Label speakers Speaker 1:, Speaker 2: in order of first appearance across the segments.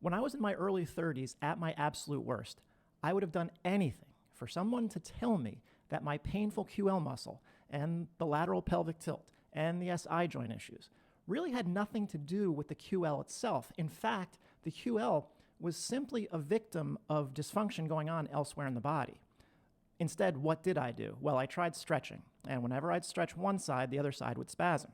Speaker 1: When I was in my early 30s, at my absolute worst, I would have done anything for someone to tell me that my painful QL muscle and the lateral pelvic tilt and the SI joint issues really had nothing to do with the QL itself. In fact, the QL was simply a victim of dysfunction going on elsewhere in the body. Instead, what did I do? Well, I tried stretching, and whenever I'd stretch one side, the other side would spasm.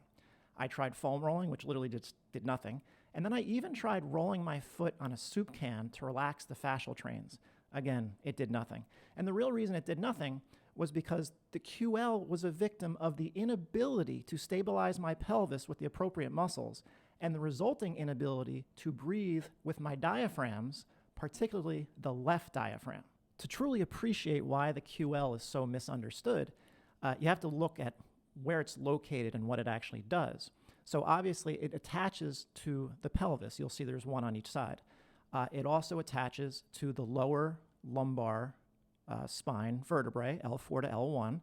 Speaker 1: I tried foam rolling, which literally just did nothing, and then I even tried rolling my foot on a soup can to relax the fascial trains. Again, it did nothing. And the real reason it did nothing was because the QL was a victim of the inability to stabilize my pelvis with the appropriate muscles and the resulting inability to breathe with my diaphragms, particularly the left diaphragm. To truly appreciate why the QL is so misunderstood, you have to look at where it's located and what it actually does. So obviously it attaches to the pelvis. You'll see there's one on each side. It also attaches to the lower lumbar spine vertebrae, L4 to L1,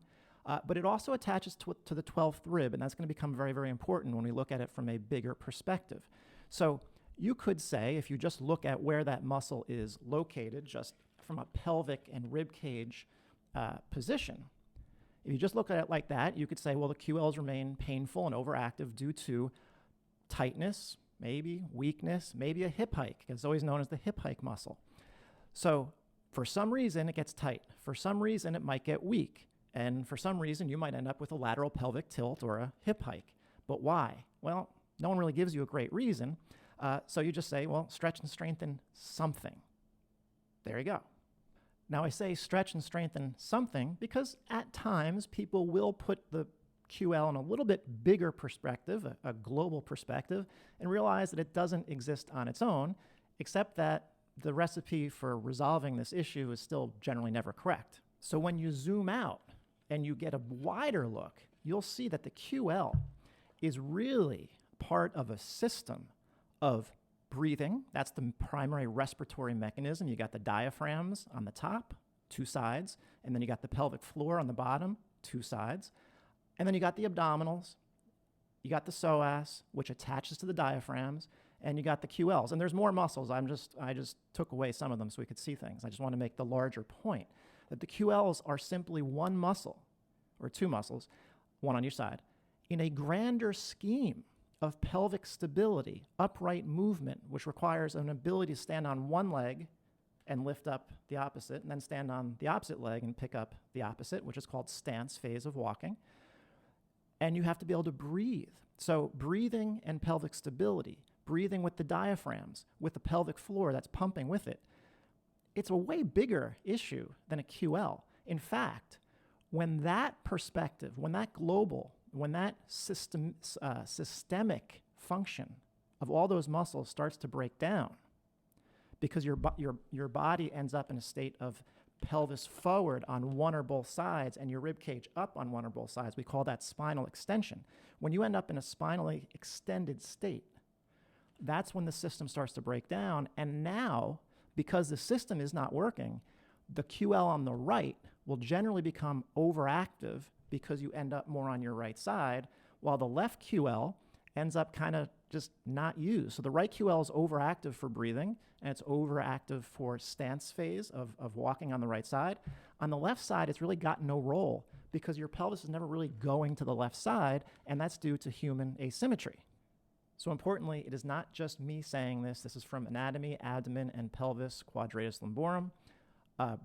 Speaker 1: but it also attaches to the 12th rib, and that's going to become very, very important when we look at it from a bigger perspective. So you could say, if you just look at where that muscle is located, just from a pelvic and rib cage position, if you just look at it like that, you could say, well, the QLs remain painful and overactive due to tightness, maybe weakness, maybe a hip hike. It's always known as the hip hike muscle. So for some reason, it gets tight. For some reason, it might get weak. And for some reason, you might end up with a lateral pelvic tilt or a hip hike. But why? Well, no one really gives you a great reason. So you just say, well, stretch and strengthen something. There you go. Now, I say stretch and strengthen something because at times people will put the QL in a little bit bigger perspective, a global perspective, and realize that it doesn't exist on its own, except that the recipe for resolving this issue is still generally never correct. So when you zoom out and you get a wider look, you'll see that the QL is really part of a system of breathing. That's the primary respiratory mechanism. You got the diaphragms on the top, two sides, and then you got the pelvic floor on the bottom, two sides. And then you got the abdominals, you got the psoas, which attaches to the diaphragms, and you got the QLs. And there's more muscles. I just took away some of them so we could see things. I just want to make the larger point that the QLs are simply one muscle, or two muscles, one on each side, in a grander scheme of pelvic stability, upright movement, which requires an ability to stand on one leg and lift up the opposite, and then stand on the opposite leg and pick up the opposite, which is called stance phase of walking. And you have to be able to breathe. So breathing and pelvic stability, breathing with the diaphragms, with the pelvic floor that's pumping with it, it's a way bigger issue than a QL. In fact, when that perspective, when that global, when that systemic function of all those muscles starts to break down, because your body ends up in a state of pelvis forward on one or both sides and your rib cage up on one or both sides, we call that spinal extension. When you end up in a spinally extended state, that's when the system starts to break down. And now, because the system is not working, the QL on the right will generally become overactive because you end up more on your right side, while the left QL ends up kind of just not used. So the right QL is overactive for breathing, and it's overactive for stance phase of walking on the right side. On the left side, it's really got no role because your pelvis is never really going to the left side, and that's due to human asymmetry. So importantly, it is not just me saying this. This is from Anatomy, Abdomen, and Pelvis, Quadratus Lumborum,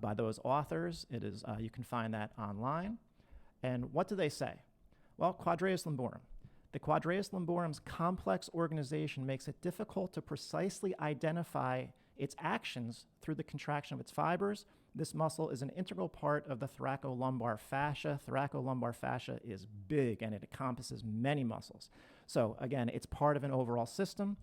Speaker 1: by those authors. It is, you can find that online. And what do they say? Well, quadratus lumborum. The quadratus lumborum's complex organization makes it difficult to precisely identify its actions through the contraction of its fibers. This muscle is an integral part of the thoracolumbar fascia. Thoracolumbar fascia is big and it encompasses many muscles. So again, it's part of an overall system.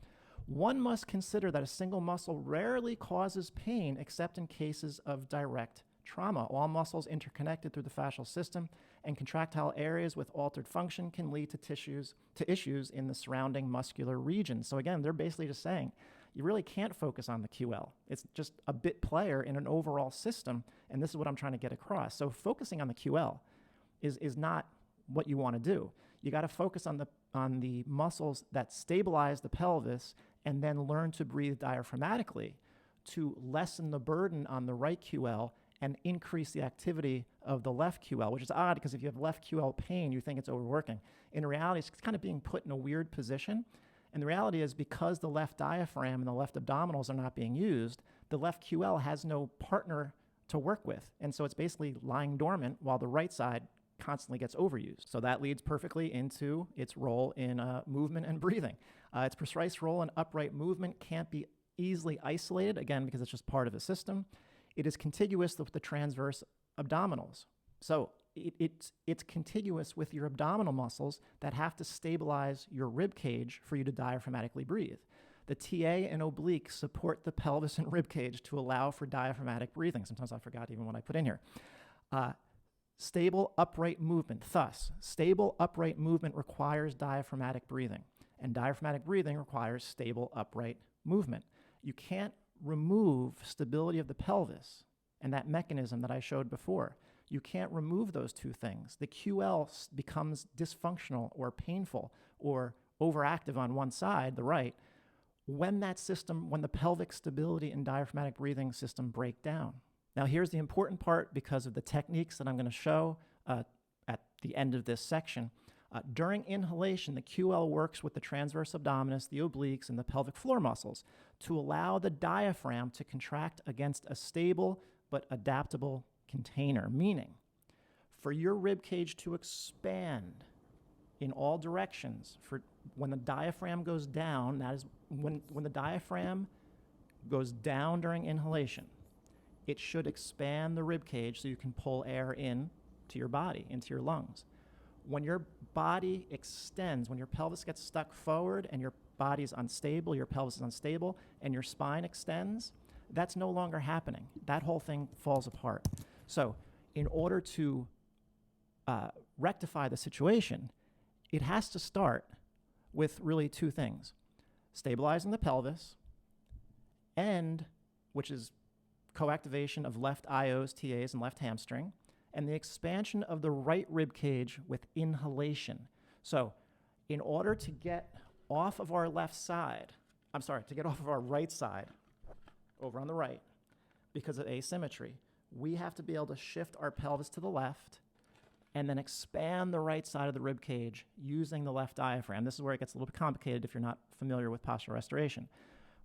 Speaker 1: One must consider that a single muscle rarely causes pain except in cases of direct trauma. All muscles interconnected through the fascial system, and contractile areas with altered function can lead to issues in the surrounding muscular region. So again, they're basically just saying, you really can't focus on the QL. It's just a bit player in an overall system, and this is what I'm trying to get across. So focusing on the QL is not what you want to do. You got to focus on the muscles that stabilize the pelvis and then learn to breathe diaphragmatically to lessen the burden on the right QL and increase the activity of the left QL, which is odd because if you have left QL pain, you think it's overworking. In reality, it's kind of being put in a weird position. And the reality is because the left diaphragm and the left abdominals are not being used, the left QL has no partner to work with. And so it's basically lying dormant while the right side constantly gets overused. So that leads perfectly into its role in movement and breathing. Its precise role in upright movement can't be easily isolated, again, because it's just part of the system. It is contiguous with the transverse abdominals. So it's contiguous with your abdominal muscles that have to stabilize your rib cage for you to diaphragmatically breathe. The TA and oblique support the pelvis and rib cage to allow for diaphragmatic breathing. Sometimes I forgot even what I put in here. Stable upright movement. Thus, stable upright movement requires diaphragmatic breathing, and diaphragmatic breathing requires stable upright movement. You can't remove stability of the pelvis and that mechanism that I showed before. You can't remove those two things. The QL becomes dysfunctional or painful or overactive on one side, the right, when the pelvic stability and diaphragmatic breathing system break down. Now here's the important part because of the techniques that I'm going to show at the end of this section. During inhalation, the QL works with the transverse abdominis, the obliques, and the pelvic floor muscles to allow the diaphragm to contract against a stable but adaptable container, meaning for your rib cage to expand in all directions, for when the diaphragm goes down, that is when the diaphragm goes down during inhalation, it should expand the rib cage so you can pull air in to your body, into your lungs. When your body extends, when your pelvis gets stuck forward and your body's unstable, your pelvis is unstable, and your spine extends, that's no longer happening. That whole thing falls apart. So in order to rectify the situation, it has to start with really two things: stabilizing the pelvis, and which is coactivation of left IOs, TAs, and left hamstring, and the expansion of the right rib cage with inhalation. So in order to get off of our left side, to get off of our right side, over on the right, because of asymmetry, we have to be able to shift our pelvis to the left and then expand the right side of the rib cage using the left diaphragm. This is where it gets a little bit complicated if you're not familiar with postural restoration.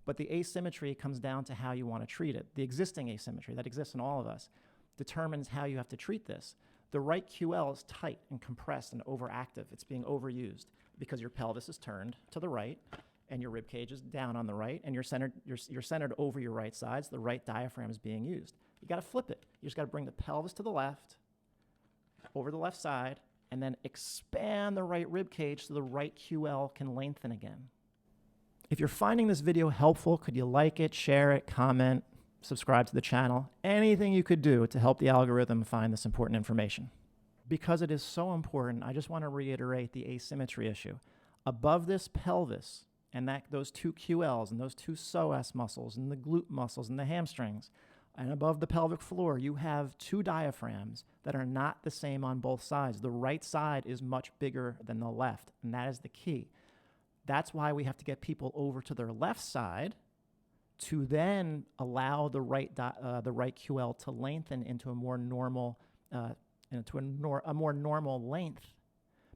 Speaker 1: But the asymmetry comes down to how you want to treat it. The existing asymmetry that exists in all of us determines how you have to treat this. The right QL is tight and compressed and overactive. It's being overused because your pelvis is turned to the right and your rib cage is down on the right, and you're centered over your right side, so the right diaphragm is being used. You got to flip it. You just got to bring the pelvis to the left, over the left side, and then expand the right rib cage so the right QL can lengthen again. If you're finding this video helpful, could you like it, share it, comment, subscribe to the channel? Anything you could do to help the algorithm find this important information. Because it is so important, I just want to reiterate the asymmetry issue. Above this pelvis, and those two QLs and those two psoas muscles and the glute muscles and the hamstrings, and above the pelvic floor, you have two diaphragms that are not the same on both sides. The right side is much bigger than the left, and that is the key. That's why we have to get people over to their left side to then allow the right QL to lengthen into a more normal normal length.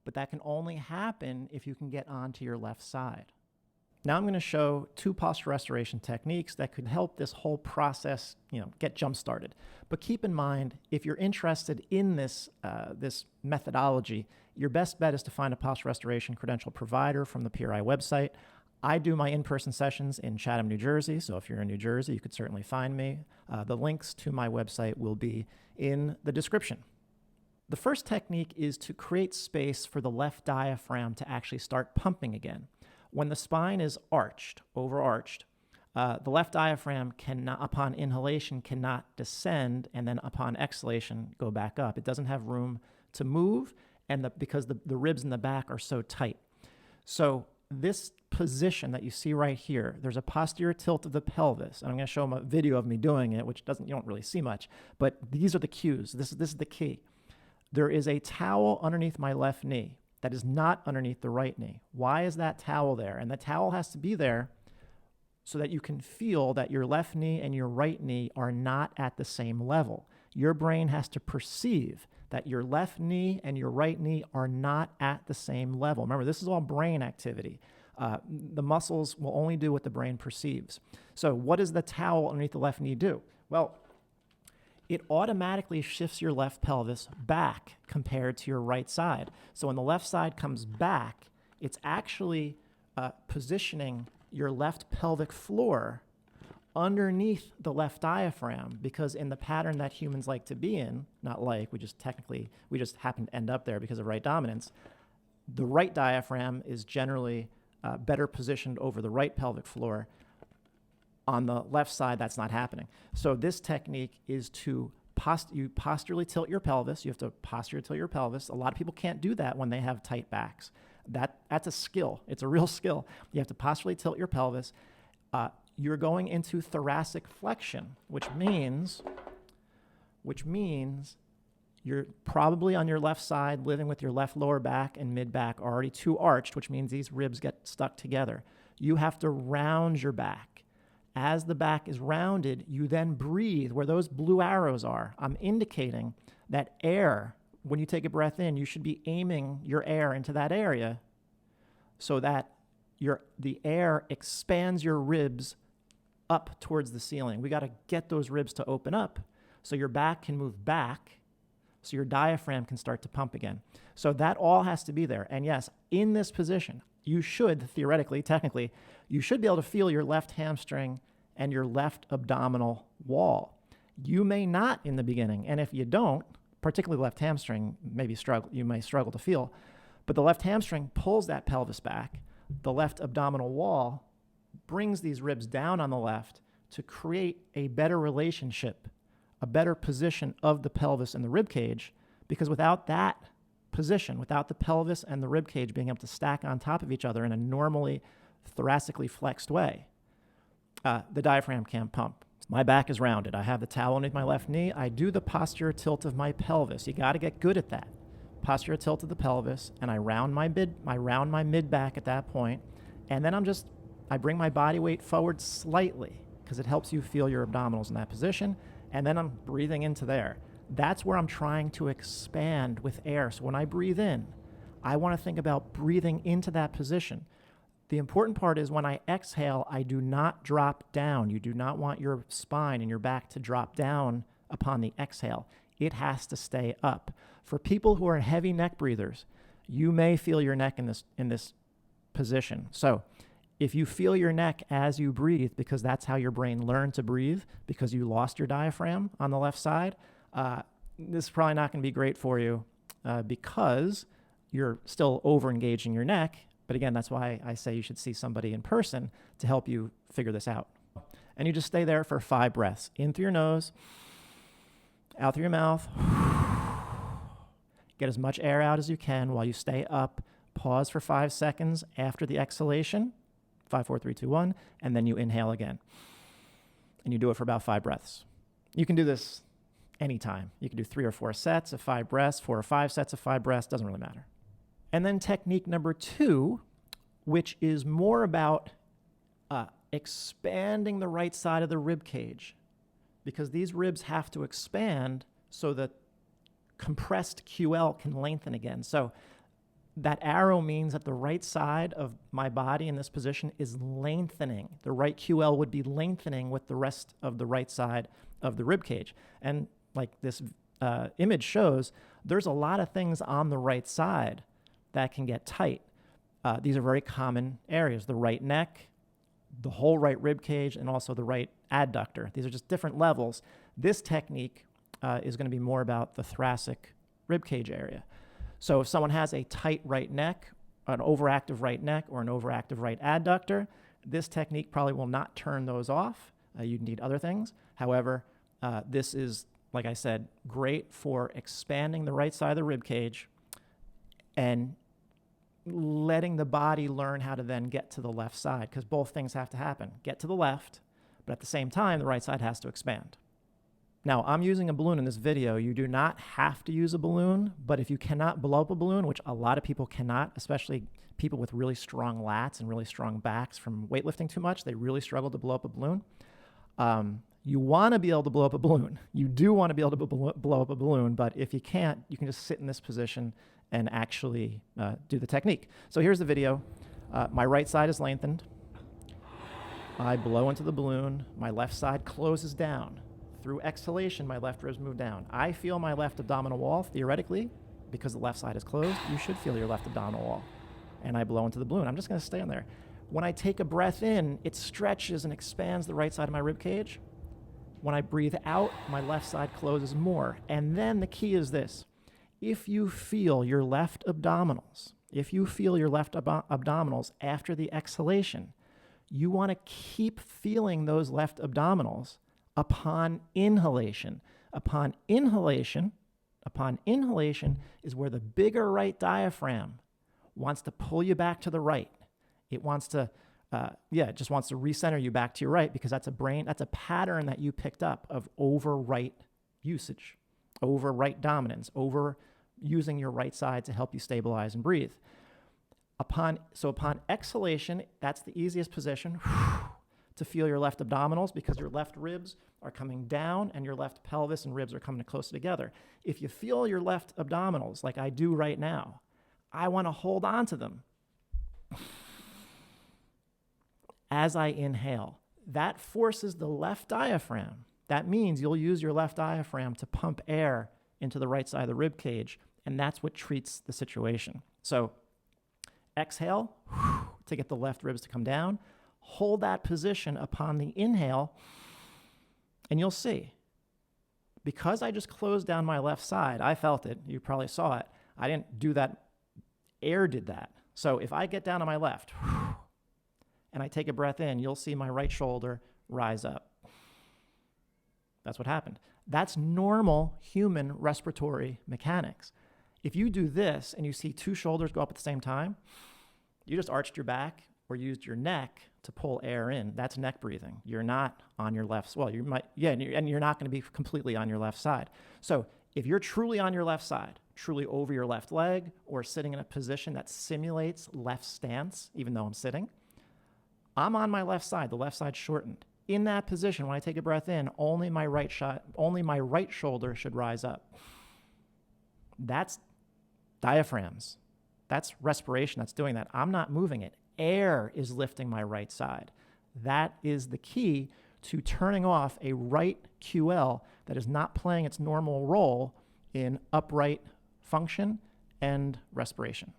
Speaker 1: But that can only happen if you can get onto your left side. Now I'm going to show two postural restoration techniques that could help this whole process, get jump-started. But keep in mind, if you're interested in this methodology, your best bet is to find a postural restoration credential provider from the PRI website. I do my in-person sessions in Chatham, New Jersey, so if you're in New Jersey, you could certainly find me. The links to my website will be in the description. The first technique is to create space for the left diaphragm to actually start pumping again. When the spine is overarched, the left diaphragm cannot, upon inhalation, cannot descend, and then upon exhalation, go back up. It doesn't have room to move, and because the ribs in the back are so tight. So this position that you see right here, there's a posterior tilt of the pelvis, and I'm going to show them a video of me doing it, which you don't really see much, but these are the cues. This is the key. There is a towel underneath my left knee that is not underneath the right knee. Why is that towel there? And the towel has to be there so that you can feel that your left knee and your right knee are not at the same level. Your brain has to perceive that your left knee and your right knee are not at the same level. Remember, this is all brain activity. The muscles will only do what the brain perceives. So what does the towel underneath the left knee do? Well, it automatically shifts your left pelvis back compared to your right side. So when the left side comes back, it's actually positioning your left pelvic floor underneath the left diaphragm, because in the pattern that humans like to be in, not like, we just happen to end up there because of right dominance, the right diaphragm is generally better positioned over the right pelvic floor. On the left side, that's not happening. So this technique is to you posturally tilt your pelvis. You have to posturally tilt your pelvis. A lot of people can't do that when they have tight backs. That's a skill. It's a real skill. You have to posturally tilt your pelvis. You're going into thoracic flexion, which means you're probably on your left side living with your left lower back and mid back already too arched, which means these ribs get stuck together. You have to round your back. As the back is rounded, you then breathe where those blue arrows are. I'm indicating that air, when you take a breath in, you should be aiming your air into that area so that the air expands your ribs up towards the ceiling. We got to get those ribs to open up so your back can move back, so your diaphragm can start to pump again. So that all has to be there. And yes, in this position, you should, theoretically, technically, you should be able to feel your left hamstring and your left abdominal wall. You may not in the beginning, and if you don't, particularly left hamstring, you may struggle to feel, but the left hamstring pulls that pelvis back. The left abdominal wall brings these ribs down on the left to create a better relationship, a better position of the pelvis and the rib cage, because without that position, without the pelvis and the rib cage being able to stack on top of each other in a normally thoracically flexed way, the diaphragm can't pump. My back is rounded. I have the towel underneath my left knee. I do the posterior tilt of my pelvis. You got to get good at that. Posterior tilt of the pelvis, and I round my mid back at that point, and then I bring my body weight forward slightly because it helps you feel your abdominals in that position, and then I'm breathing into there. That's where I'm trying to expand with air. So when I breathe in, I want to think about breathing into that position. The important part is when I exhale, I do not drop down. You do not want your spine and your back to drop down upon the exhale. It has to stay up. For people who are heavy neck breathers, you may feel your neck in this position. So if you feel your neck as you breathe, because that's how your brain learned to breathe, because you lost your diaphragm on the left side, this is probably not going to be great for you because you're still over-engaging your neck. But again, that's why I say you should see somebody in person to help you figure this out. And you just stay there for 5 breaths. In through your nose, out through your mouth. Get as much air out as you can while you stay up. Pause for 5 seconds after the exhalation. 5, 4, 3, 2, 1. And then you inhale again. And you do it for about 5 breaths. You can do this anytime. You can do 3 or 4 sets of 5 breaths, 4 or 5 sets of 5 breaths. Doesn't really matter. And then technique number 2, which is more about expanding the right side of the rib cage, because these ribs have to expand so that compressed QL can lengthen again. So that arrow means that the right side of my body in this position is lengthening. The right QL would be lengthening with the rest of the right side of the rib cage. And like this image shows, there's a lot of things on the right side that can get tight. These are very common areas: the right neck, the whole right rib cage, and also the right adductor. These are just different levels. This technique is going to be more about the thoracic rib cage area. So if someone has a tight right neck, an overactive right neck, or an overactive right adductor, this technique probably will not turn those off. You'd need other things. However, this is, like I said, great for expanding the right side of the rib cage and letting the body learn how to then get to the left side, because both things have to happen. Get to the left, but at the same time, the right side has to expand. Now, I'm using a balloon in this video. You do not have to use a balloon, but if you cannot blow up a balloon, which a lot of people cannot, especially people with really strong lats and really strong backs from weightlifting too much, they really struggle to blow up a balloon. You want to be able to blow up a balloon. You do want to be able to blow up a balloon, but if you can't, you can just sit in this position and actually do the technique. So here's the video. My right side is lengthened. I blow into the balloon. My left side closes down. Through exhalation, my left ribs move down. I feel my left abdominal wall, theoretically, because the left side is closed. You should feel your left abdominal wall. And I blow into the balloon. I'm just going to stay on there. When I take a breath in, it stretches and expands the right side of my rib cage. When I breathe out, my left side closes more. And then the key is this. If you feel your left abdominals, after the exhalation, you want to keep feeling those left abdominals upon inhalation. Upon inhalation is where the bigger right diaphragm wants to pull you back to the right. It wants to, it just wants to recenter you back to your right, because that's a pattern that you picked up of over right usage, over right dominance, over using your right side to help you stabilize and breathe. Upon exhalation, that's the easiest position to feel your left abdominals, because your left ribs are coming down and your left pelvis and ribs are coming closer together. If you feel your left abdominals like I do right now, I want to hold on to them as I inhale. That forces the left diaphragm. That means you'll use your left diaphragm to pump air into the right side of the rib cage, and that's what treats the situation. So exhale to get the left ribs to come down. Hold that position upon the inhale, and you'll see. Because I just closed down my left side, I felt it. You probably saw it. I didn't do that. Air did that. So if I get down on my left and I take a breath in, you'll see my right shoulder rise up. That's what happened. That's normal human respiratory mechanics. If you do this and you see two shoulders go up at the same time, you just arched your back or used your neck to pull air in. That's neck breathing. You're not on your left. Well, you might, and you're not going to be completely on your left side. So if you're truly on your left side, truly over your left leg, or sitting in a position that simulates left stance, even though I'm sitting, I'm on my left side. The left side shortened. In that position, when I take a breath in, only my right shoulder should rise up. That's diaphragms. That's respiration that's doing that. I'm not moving it. Air is lifting my right side. That is the key to turning off a right QL that is not playing its normal role in upright function and respiration.